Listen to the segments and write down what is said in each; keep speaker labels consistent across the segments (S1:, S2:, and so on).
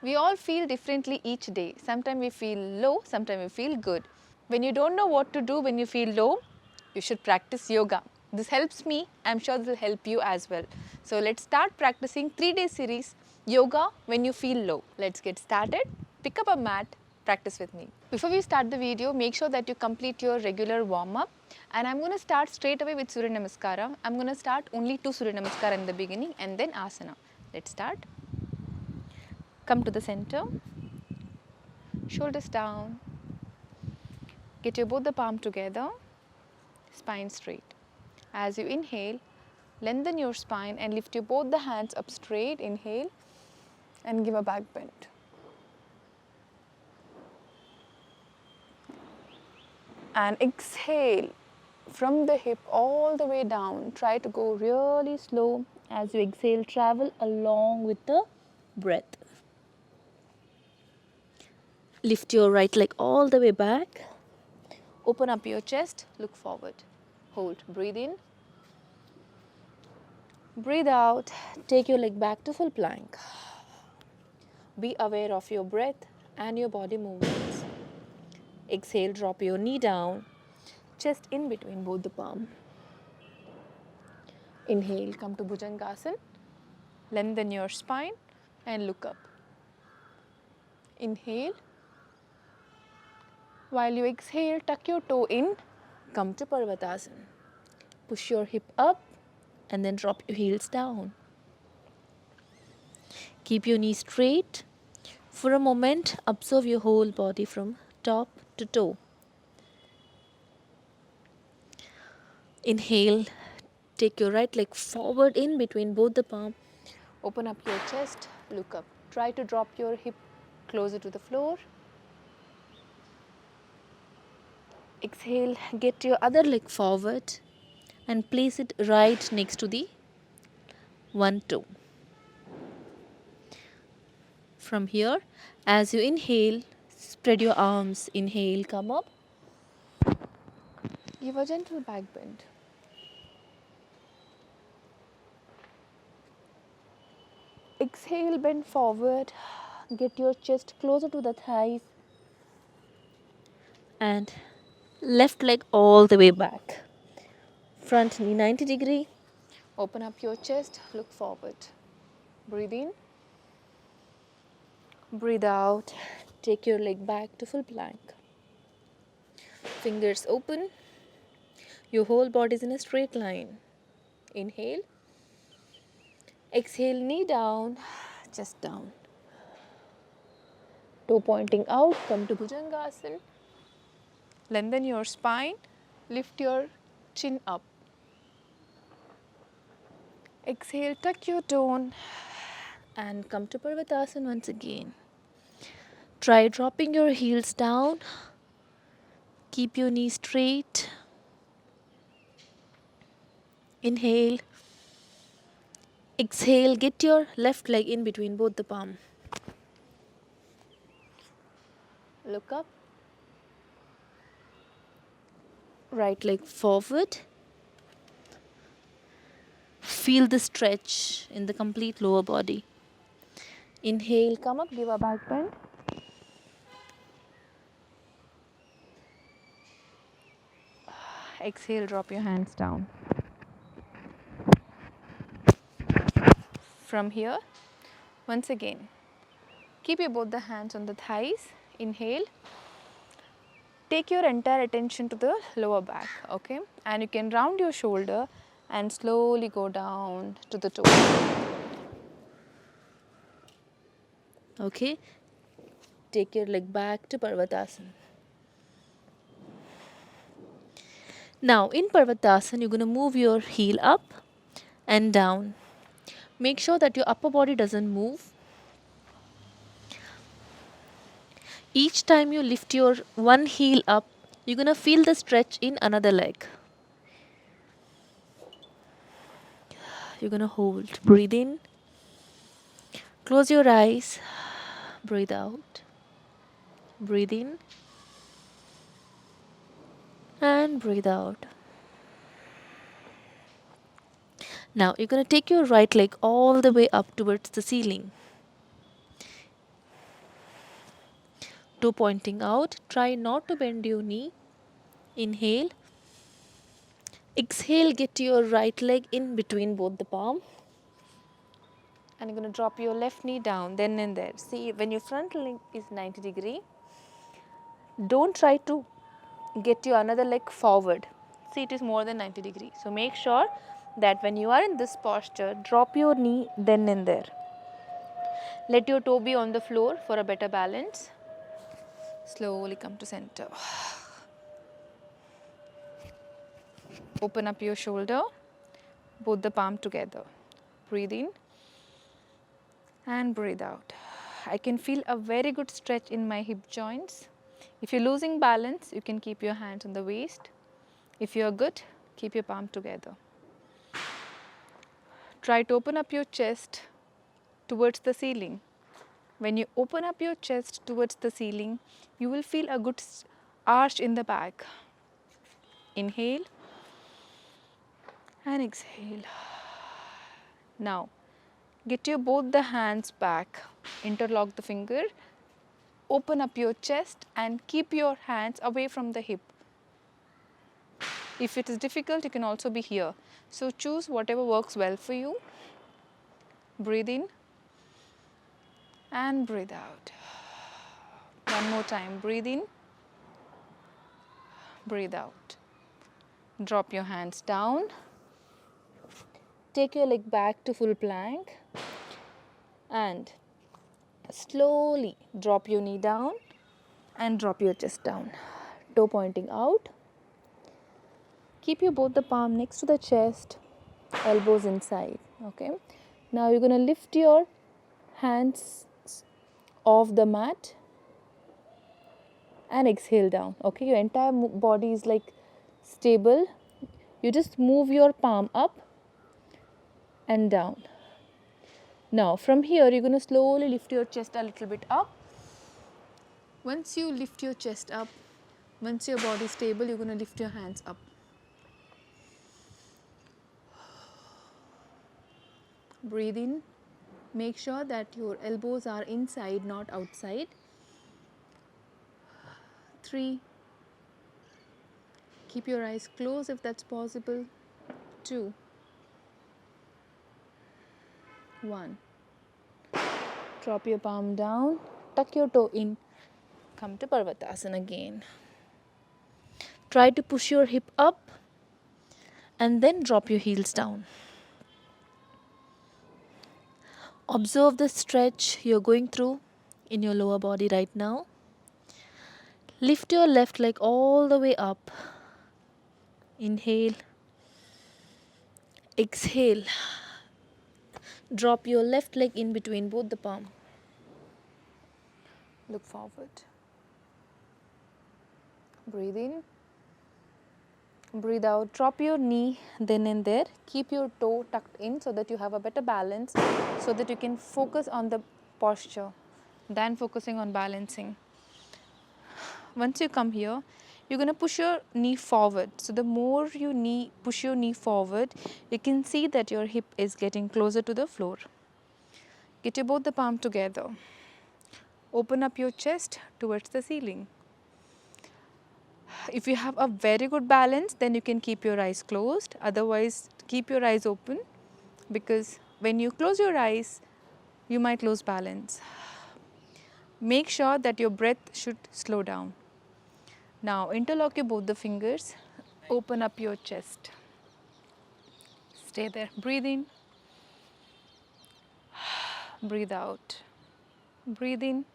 S1: We all feel differently each day. Sometimes we feel low, sometimes we feel good. When you don't know what to do when you feel low, you should practice yoga. This helps me, I'm sure this will help you as well. So let's start practicing 3-day series yoga when you feel low. Let's get started. Pick up a mat, practice with me. Before we start the video, make sure that you complete your regular warm up, and I'm going to start straight away with Surya Namaskara. I'm going to start only 2 Surya Namaskara in the beginning and then asana. Let's start. Come to the center, shoulders down, get your both the palm together, spine straight. As you inhale, lengthen your spine and lift your both the hands up straight. Inhale and give a back bend. And exhale from the hip all the way down. Try to go really slow. As you exhale, travel along with the breath. Lift your right leg all the way back. Open up your chest, look forward. Hold, breathe in. Breathe out, take your leg back to full plank. Be aware of your breath and your body movements. Exhale, drop your knee down, chest in between both the palm. Inhale, come to Bhujangasana. Lengthen your spine and look up. Inhale. While you exhale, tuck your toe in, come to Parvatasana. Push your hip up and then drop your heels down. Keep your knees straight. For a moment, observe your whole body from top to toe. Inhale, take your right leg forward in between both the palm. Open up your chest, look up. Try to drop your hip closer to the floor. Exhale, get your other leg forward and place it right next to the one toe. From here, as you inhale, spread your arms. Inhale, come up. Give a gentle back bend. Exhale, bend forward. Get your chest closer to the thighs. And left leg all the way back. Front knee 90 degree. Open up your chest, look forward. Breathe in. Breathe out. Take your leg back to full plank. Fingers open. Your whole body is in a straight line. Inhale. Exhale, knee down, chest down. Toe pointing out, come to Bhujangasana. Lengthen your spine, lift your chin up. Exhale, tuck your tone and come to Parvatasana once again. Try dropping your heels down. Keep your knees straight. Inhale. Exhale, get your left leg in between both the palm. Look up. Right leg forward. Feel the stretch in the complete lower body. Inhale, come up, give a back bend. Exhale, drop your hands down. From here, once again, keep your both the hands on the thighs. Inhale. Take your entire attention to the lower back, okay? And you can round your shoulder and slowly go down to the toe. Okay? Take your leg back to Parvatasana. Now, in Parvatasana, you're going to move your heel up and down. Make sure that your upper body doesn't move. Each time you lift your one heel up, you're going to feel the stretch in another leg. You're going to hold. Breathe in. Close your eyes. Breathe out. Breathe in. And breathe out. Now you're going to take your right leg all the way up towards the ceiling.
S2: toe pointing out. Try not to bend your knee. Inhale. Exhale, get your right leg in between both the palm. And you're going to drop your left knee down, then and there. See, when your front leg is 90 degree, don't try to get your another leg forward. See, it is more than 90 degree. So make sure that when you are in this posture, drop your knee then and there. Let your toe be on the floor for a better balance. Slowly come to center. Open up your shoulder, both the palm together. Breathe in and breathe out. I can feel a very good stretch in my hip joints. If you're losing balance, you can keep your hands on the waist. If you're good, keep your palm together. Try to open up your chest towards the ceiling. When you open up your chest towards the ceiling, you will feel a good arch in the back. Inhale and exhale. Now, get your both the hands back. Interlock the finger. Open up your chest and keep your hands away from the hip. If it is difficult, you can also be here. So choose whatever works well for you. Breathe in and breathe out. One more time. Breathe in, breathe out. Drop your hands down. Take your leg back to full plank and slowly drop your knee down and drop your chest down. Toe pointing out. Keep your both the palm next to the chest, elbows inside. Okay. Now you're going to lift your hands off the mat and exhale down. Okay, your entire body is like stable. You just move your palm up and down. Now from here you're going to slowly lift your chest a little bit up. Once you lift your chest up, once your body is stable, you're going to lift your hands up. Breathe in. Make sure that your elbows are inside, not outside. 3. Keep your eyes closed if that's possible. 2. 1. Drop your palm down. Tuck your toe in. Come to Parvatasana again. Try to push your hip up and then drop your heels down. Observe the stretch you're going through in your lower body right now. Lift your left leg all the way up. Inhale. Exhale. Drop your left leg in between both the palm. Look forward. Breathe in. Breathe out. Drop your knee then and there. Keep your toe tucked in so that you have a better balance, so that you can focus on the posture than focusing on balancing. Once you come here, you're going to push your knee forward. So the more you push your knee forward, you can see that your hip is getting closer to the floor. Get your both the palm together. Open up your chest towards the ceiling. If you have a very good balance, then you can keep your eyes closed. Otherwise, keep your eyes open, because when you close your eyes, you might lose balance. Make sure that your breath should slow down. Now, interlock your both the fingers. Open up your chest. Stay there. Breathe in. Breathe out. Breathe in.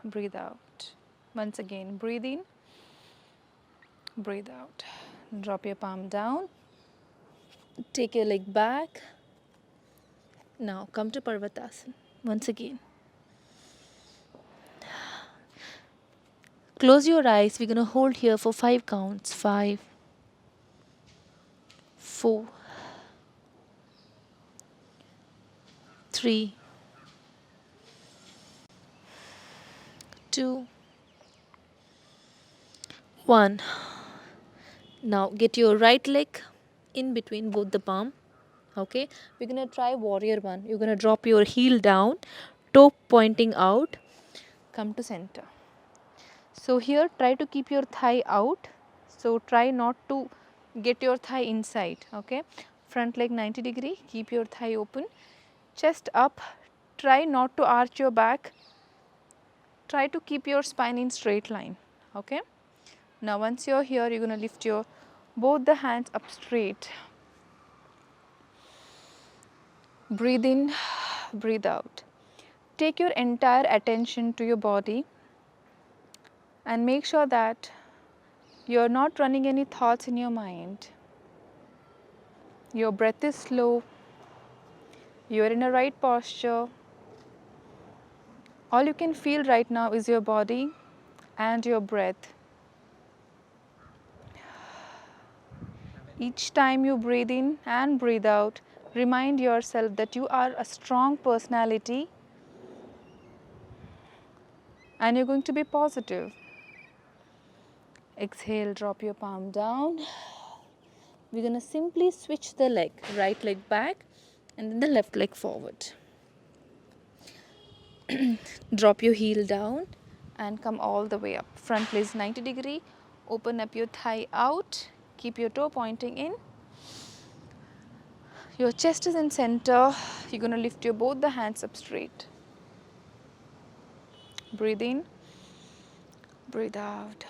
S2: Breathe out. Once again, breathe in. Breathe out. Drop your palm down. Take your leg back. Now come to Parvatasana. Once again. Close your eyes. We're going to hold here for 5 counts. 5, 4, 3, 2, 1. Now get your right leg in between both the palm. Okay, we're going to try warrior 1. You're going to drop your heel down, toe pointing out. come to center. So here try to keep your thigh out. So try not to get your thigh inside, okay. Front leg 90 degree, keep your thigh open, chest up, try not to arch your back, try to keep your spine in straight line, okay. Now once you're here, you're going to lift your both the hands up straight. Breathe in, breathe out. Take your entire attention to your body and make sure that you're not running any thoughts in your mind. Your breath is slow. You're in a right posture. All you can feel right now is your body and your breath. Each time you breathe in and breathe out, remind yourself that you are a strong personality and you're going to be positive. Exhale, drop your palm down. We're going to simply switch the leg, right leg back and then the left leg forward. Drop your heel down and come all the way up. Front is 90 degree. Open up your thigh out. Keep your toe pointing in. Your chest is in center. You're going to lift your both the hands up straight. Breathe in, breathe out.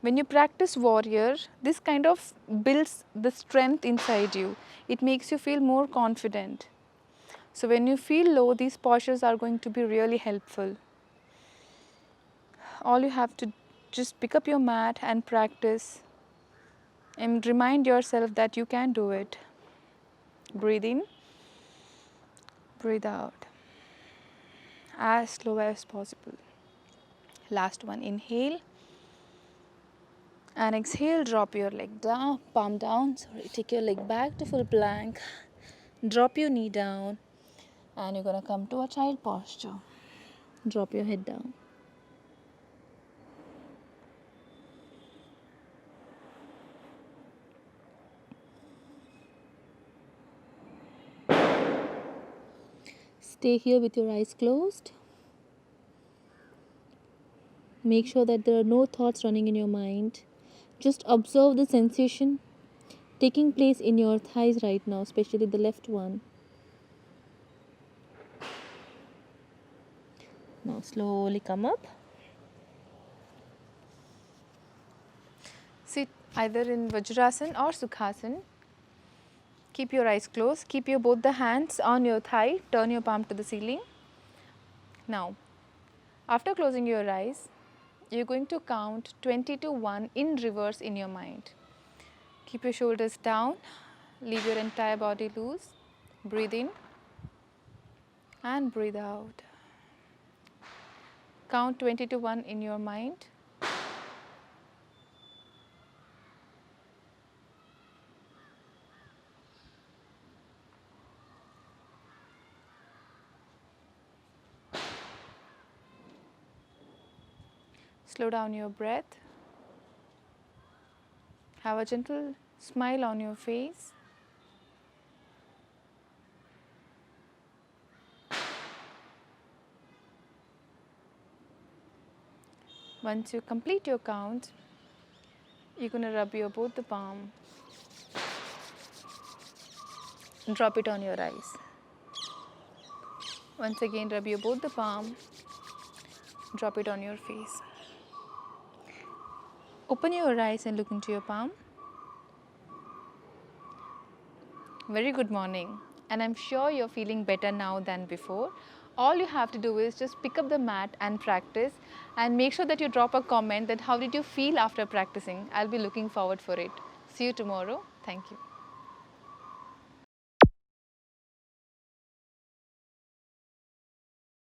S2: When you practice warrior, this kind of builds the strength inside you. It makes you feel more confident. So when you feel low, these postures are going to be really helpful. All you have to just pick up your mat and practice and remind yourself that you can do it. Breathe in, breathe out, as slow as possible. Last one, inhale and exhale, drop your leg down, palm down, take your leg back to full plank, drop your knee down and you're going to come to a child posture. Drop your head down. Stay here with your eyes closed. Make sure that there are no thoughts running in your mind. Just observe the sensation taking place in your thighs right now, especially the left one. Now slowly come up. Sit either in Vajrasana or Sukhasana. Keep your eyes closed. Keep your both the hands on your thigh. Turn your palm to the ceiling. Now, after closing your eyes, you're going to count 20 to 1 in reverse in your mind. Keep your shoulders down. Leave your entire body loose. Breathe in and breathe out. Count 20 to 1 in your mind. Slow down your breath. Have a gentle smile on your face. Once you complete your count, you're going to rub your both the palm. Drop it on your eyes. Once again, rub your both the palm. Drop it on your face. Open your eyes and look into your palm. Very good morning, and I'm sure you're feeling better now than before. All you have to do is just pick up the mat and practice, and make sure that you drop a comment that how did you feel after practicing. I'll be looking forward for it. See you tomorrow. Thank you.